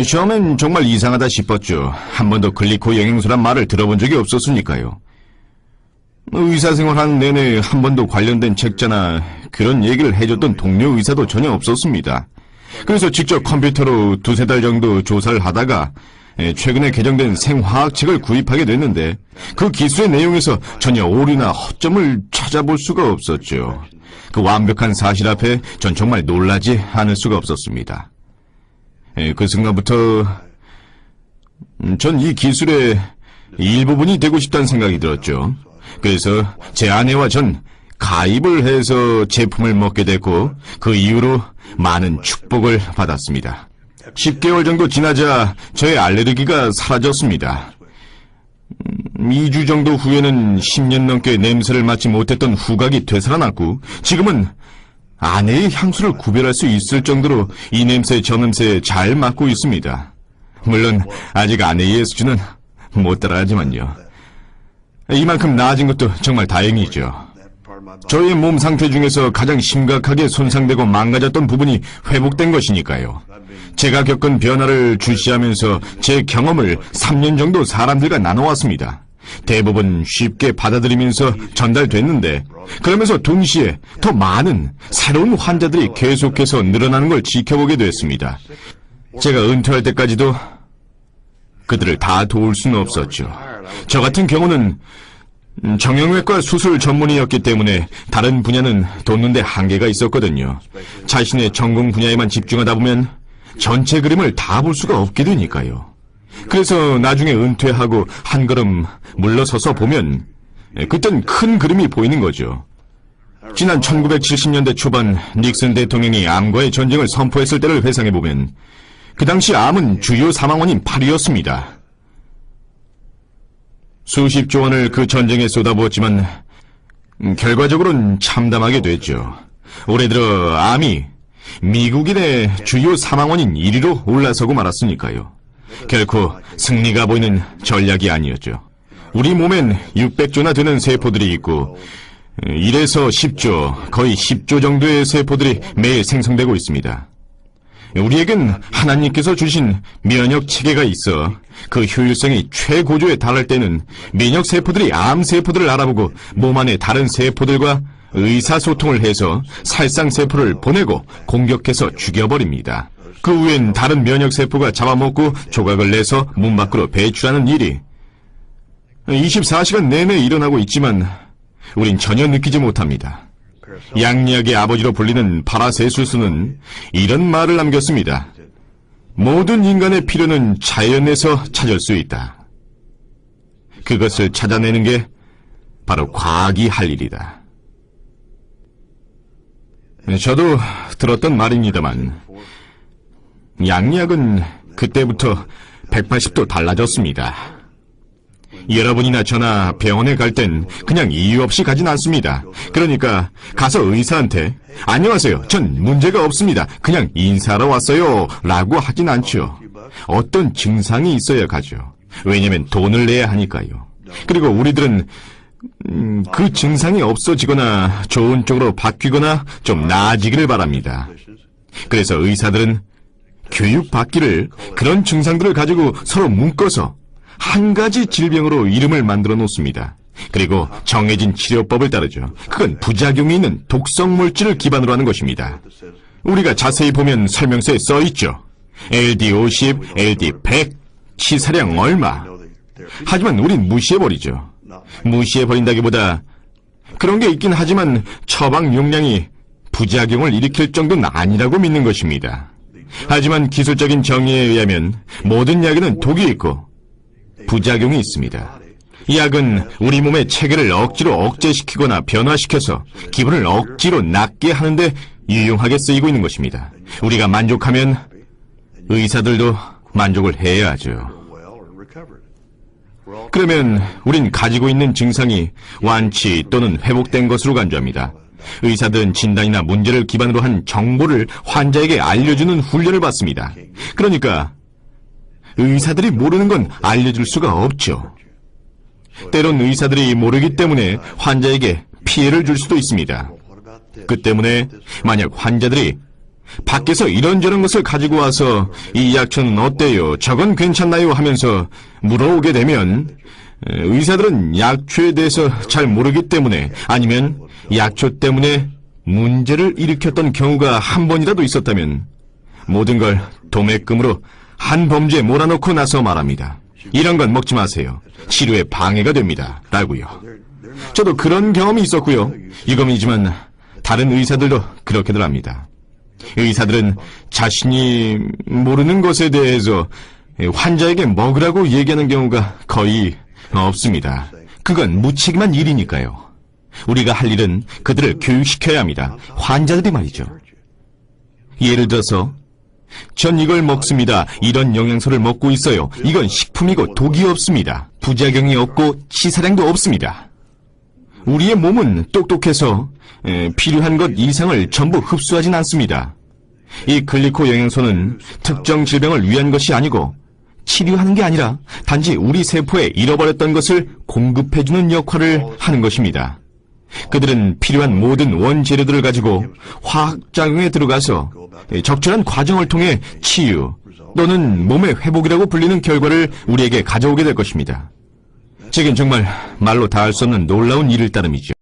처음엔 정말 이상하다 싶었죠. 한 번도 글리코 영양소란 말을 들어본 적이 없었으니까요. 의사생활하는 내내 한 번도 관련된 책자나 그런 얘기를 해줬던 동료 의사도 전혀 없었습니다. 그래서 직접 컴퓨터로 두세 달 정도 조사를 하다가 최근에 개정된 생화학책을 구입하게 됐는데 그 기술의 내용에서 전혀 오류나 허점을 찾아볼 수가 없었죠. 그 완벽한 사실 앞에 전 정말 놀라지 않을 수가 없었습니다. 그 순간부터 전 이 기술의 일부분이 되고 싶다는 생각이 들었죠. 그래서 제 아내와 전 가입을 해서 제품을 먹게 됐고 그 이후로 많은 축복을 받았습니다. 10개월 정도 지나자 저의 알레르기가 사라졌습니다. 2주 정도 후에는 10년 넘게 냄새를 맡지 못했던 후각이 되살아났고 지금은 아내의 향수를 구별할 수 있을 정도로 이 냄새 저 냄새에 잘 맡고 있습니다. 물론 아직 아내의 수준은 못 따라하지만요. 이만큼 나아진 것도 정말 다행이죠. 저의 몸 상태 중에서 가장 심각하게 손상되고 망가졌던 부분이 회복된 것이니까요. 제가 겪은 변화를 주시하면서 제 경험을 3년 정도 사람들과 나눠왔습니다. 대부분 쉽게 받아들이면서 전달됐는데 그러면서 동시에 더 많은 새로운 환자들이 계속해서 늘어나는 걸 지켜보게 됐습니다. 제가 은퇴할 때까지도 그들을 다 도울 수는 없었죠. 저 같은 경우는 정형외과 수술 전문의였기 때문에 다른 분야는 돕는데 한계가 있었거든요. 자신의 전공 분야에만 집중하다 보면 전체 그림을 다 볼 수가 없게 되니까요. 그래서 나중에 은퇴하고 한 걸음 물러서서 보면 그땐 큰 그림이 보이는 거죠. 지난 1970년대 초반 닉슨 대통령이 암과의 전쟁을 선포했을 때를 회상해보면 그 당시 암은 주요 사망원인 8위였습니다. 수십조 원을 그 전쟁에 쏟아부었지만 결과적으로는 참담하게 됐죠. 올해 들어 암이 미국인의 주요 사망원인 1위로 올라서고 말았으니까요. 결코 승리가 보이는 전략이 아니었죠. 우리 몸엔 600조나 되는 세포들이 있고 1에서 10조, 거의 10조 정도의 세포들이 매일 생성되고 있습니다. 우리에겐 하나님께서 주신 면역 체계가 있어 그 효율성이 최고조에 달할 때는 면역 세포들이 암 세포들을 알아보고 몸 안의 다른 세포들과 의사소통을 해서 살상 세포를 보내고 공격해서 죽여버립니다. 그 후엔 다른 면역 세포가 잡아먹고 조각을 내서 몸 밖으로 배출하는 일이 24시간 내내 일어나고 있지만 우린 전혀 느끼지 못합니다. 양리학의 아버지로 불리는 파라세수스는 이런 말을 남겼습니다. 모든 인간의 필요는 자연에서 찾을 수 있다. 그것을 찾아내는 게 바로 과학이 할 일이다. 저도 들었던 말입니다만 양리학은 그때부터 180도 달라졌습니다. 여러분이나 저나 병원에 갈 땐 그냥 이유 없이 가진 않습니다. 그러니까 가서 의사한테 안녕하세요, 전 문제가 없습니다, 그냥 인사하러 왔어요 라고 하진 않죠. 어떤 증상이 있어야 가죠. 왜냐면 돈을 내야 하니까요. 그리고 우리들은 그 증상이 없어지거나 좋은 쪽으로 바뀌거나 좀 나아지기를 바랍니다. 그래서 의사들은 교육받기를 그런 증상들을 가지고 서로 묶어서 한 가지 질병으로 이름을 만들어 놓습니다. 그리고 정해진 치료법을 따르죠. 그건 부작용이 있는 독성 물질을 기반으로 하는 것입니다. 우리가 자세히 보면 설명서에 써 있죠. LD50, LD100, 치사량 얼마. 하지만 우린 무시해버리죠. 무시해버린다기보다 그런 게 있긴 하지만 처방 용량이 부작용을 일으킬 정도는 아니라고 믿는 것입니다. 하지만 기술적인 정의에 의하면 모든 약에는 독이 있고 부작용이 있습니다. 이 약은 우리 몸의 체계를 억지로 억제시키거나 변화시켜서 기분을 억지로 낫게 하는데 유용하게 쓰이고 있는 것입니다. 우리가 만족하면 의사들도 만족을 해야 하죠. 그러면 우린 가지고 있는 증상이 완치 또는 회복된 것으로 간주합니다. 의사들은 진단이나 문제를 기반으로 한 정보를 환자에게 알려주는 훈련을 받습니다. 그러니까 의사들이 모르는 건 알려줄 수가 없죠. 때론 의사들이 모르기 때문에 환자에게 피해를 줄 수도 있습니다. 그 때문에 만약 환자들이 밖에서 이런저런 것을 가지고 와서 이 약초는 어때요? 저건 괜찮나요? 하면서 물어오게 되면 의사들은 약초에 대해서 잘 모르기 때문에 아니면 약초 때문에 문제를 일으켰던 경우가 한 번이라도 있었다면 모든 걸 도매금으로 한 범죄에 몰아넣고 나서 말합니다. 이런 건 먹지 마세요. 치료에 방해가 됩니다. 라고요. 저도 그런 경험이 있었고요. 유감이지만 다른 의사들도 그렇게들 합니다. 의사들은 자신이 모르는 것에 대해서 환자에게 먹으라고 얘기하는 경우가 거의 없습니다. 그건 무책임한 일이니까요. 우리가 할 일은 그들을 교육시켜야 합니다. 환자들이 말이죠. 예를 들어서 전 이걸 먹습니다. 이런 영양소를 먹고 있어요. 이건 식품이고 독이 없습니다. 부작용이 없고 치사량도 없습니다. 우리의 몸은 똑똑해서 필요한 것 이상을 전부 흡수하진 않습니다. 이 글리코 영양소는 특정 질병을 위한 것이 아니고 치료하는 게 아니라 단지 우리 세포에 잃어버렸던 것을 공급해주는 역할을 하는 것입니다. 그들은 필요한 모든 원재료들을 가지고 화학작용에 들어가서 적절한 과정을 통해 치유 또는 몸의 회복이라고 불리는 결과를 우리에게 가져오게 될 것입니다. 제겐 정말 말로 다 할 수 없는 놀라운 일일 따름이죠.